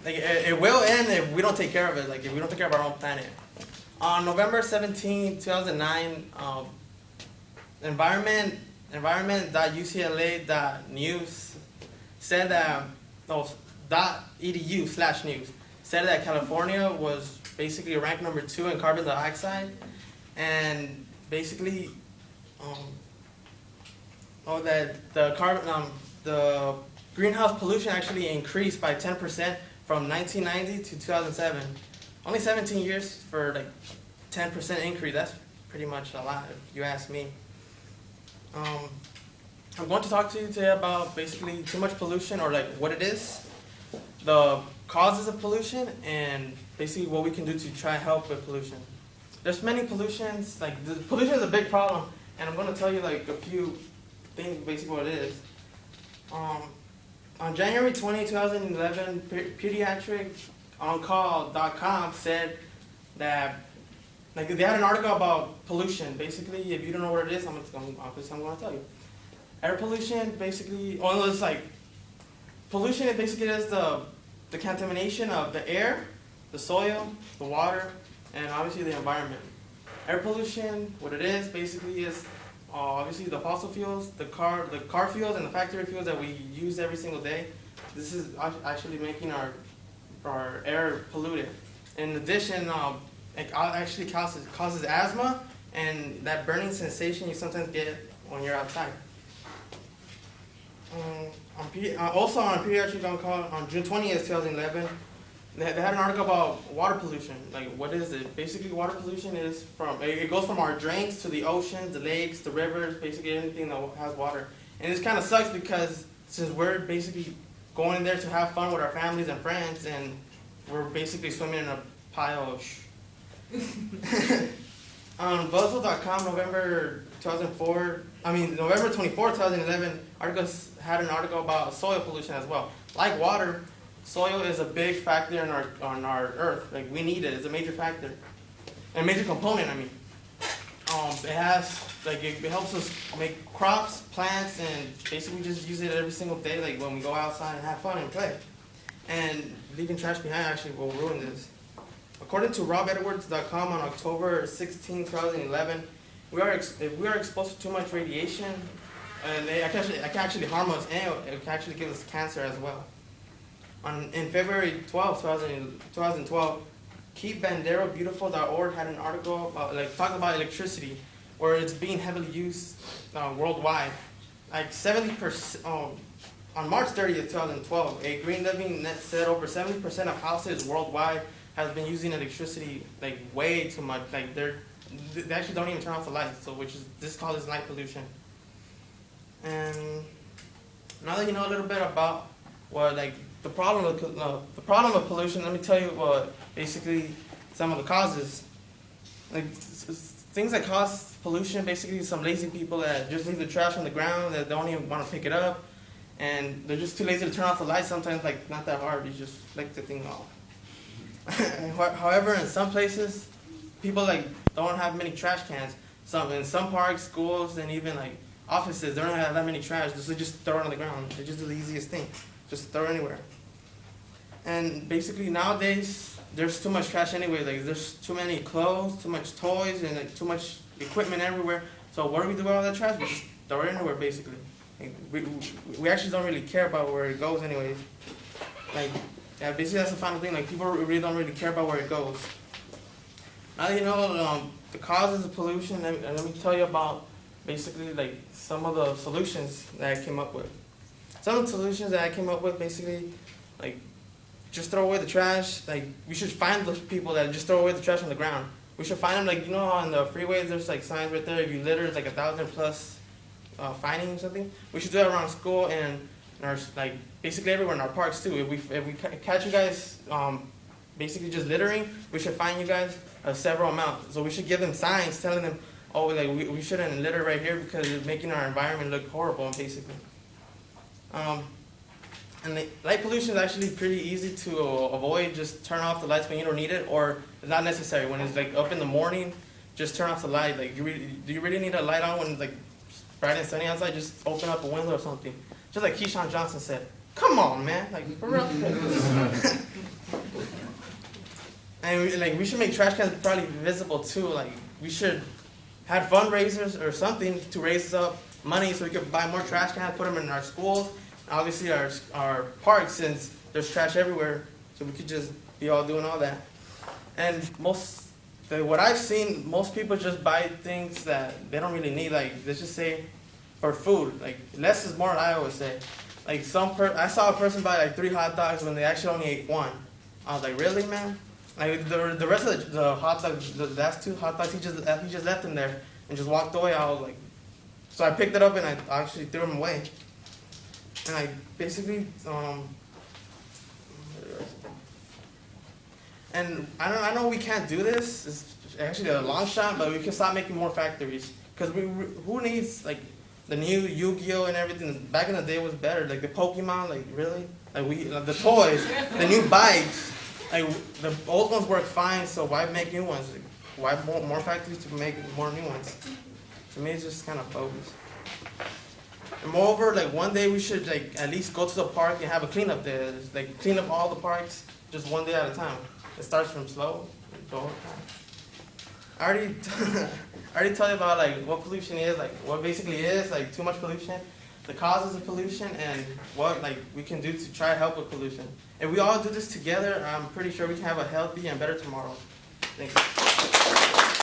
Like it will end if we don't take care of it. Like if we don't take care of our own planet. On November 17, 2009, environment.ucla.news said that .edu/news said that California was basically ranked number 2 in carbon dioxide, and basically that the greenhouse pollution actually increased by 10% from 1990 to 2007. Only 17 years for like 10% increase. That's pretty much a lot if you ask me. I'm going to talk to you today about basically too much pollution, or like what it is, the causes of pollution, and basically what we can do to try to help with pollution. There's many pollutions, like the pollution is a big problem, and I'm going to tell you like a few things, basically what it is. On January 20, 2011, pediatriconcall.com said that like they had an article about pollution. Basically, if you don't know what it is, I'm going to tell you. Air pollution, basically, it's like pollution. It basically is the contamination of the air, the soil, the water, and obviously the environment. Air pollution, what it is, basically is obviously the fossil fuels, the car fuels, and the factory fuels that we use every single day. This is actually making our air polluted. In addition, it actually causes asthma and that burning sensation you sometimes get when you're outside. Also on Pediatric On Call on June 20th, 2011, they had an article about water pollution. Like, what is it? Basically, water pollution is it goes from our drains to the oceans, the lakes, the rivers, basically anything that has water. And this kind of sucks because since we're basically going in there to have fun with our families and friends, and we're basically swimming in a pile of On Buzzle.com, November 24, 2011, articles had an article about soil pollution as well. Like water, soil is a big factor on our Earth. Like we need it; it's a major factor, a major component. It helps us make crops, plants, and basically just use it every single day. Like when we go outside and have fun and play, and leaving trash behind actually will ruin this. According to RobEdwards.com on October 16, 2011, if we are exposed to too much radiation, and it can actually harm us, and it can actually give us cancer as well. In February 12, 2012, KeepBanderoBeautiful.org had an article talking about electricity, where it's being heavily used worldwide. Like 70%. On March 30th, 2012, a Green Living Net said over 70% of houses worldwide has been using electricity like way too much. Like they actually don't even turn off the lights, this causes light pollution. And now that you know a little bit about what the problem of pollution, let me tell you what basically some of the causes. Like things that cause pollution, basically some lazy people that just leave the trash on the ground, that don't even want to pick it up, and they're just too lazy to turn off the lights. Sometimes not that hard, you just flick the thing off. However, in some places, people don't have many trash cans. In some parks, schools, and even offices, they don't have that many trash. So they just throw it on the ground. They just do the easiest thing, just throw it anywhere. And basically nowadays, there's too much trash anyway. There's too many clothes, too much toys, and too much equipment everywhere. So what do we do with all that trash? We just throw it anywhere, basically. We actually don't really care about where it goes anyways. Basically that's the final thing. People really don't really care about where it goes. Now that you know the causes of pollution, let me tell you about basically some of the solutions that I came up with. Some of the solutions that I came up with basically just throw away the trash. We should find those people that just throw away the trash on the ground. We should find them on the freeways. There's signs right there. If you litter, it's 1,000 plus fining or something. We should do that around school and basically everywhere in our parks too. If we catch you guys basically just littering, we should fine you guys a several amount. So we should give them signs telling them, we shouldn't litter right here because it's making our environment look horrible, basically. And light pollution is actually pretty easy to avoid. Just turn off the lights when you don't need it, or it's not necessary. When it's up in the morning, just turn off the light. Do you really need a light on when it's bright and sunny outside? Just open up a window or something. Just like Keyshawn Johnson said, Come on, man, like for real. And we should make trash cans probably visible too. Like we should have fundraisers or something to raise up money so we could buy more trash cans, put them in our schools, obviously our parks, since there's trash everywhere. So we could just be all doing all that. And what I've seen, most people just buy things that they don't really need. Like let's just say for food, like less is more. I always say, like I saw a person buy like 3 hot dogs when they actually only ate 1. I was like, really, man? Like the rest of the hot dogs, the last 2 hot dogs, he just left them there and just walked away. I was like, so I picked it up and I actually threw them away. And I basically and I know we can't do this. It's actually a long shot, but we can start making more factories. Because who needs like the new Yu-Gi-Oh and everything? Back in the day was better. Like the Pokemon, like really, like the toys, the new bikes. Like the old ones work fine, so why make new ones? Like, why more factories to make more new ones? To me, it's just kind of bogus. And moreover, like one day we should like at least go to the park and have a cleanup there. Like clean up all the parks just one day at a time. It starts from slow. I already told you about like what pollution is, like what basically is like too much pollution, the causes of pollution, and what like we can do to try to help with pollution. If we all do this together, I'm pretty sure we can have a healthy and better tomorrow. Thank you.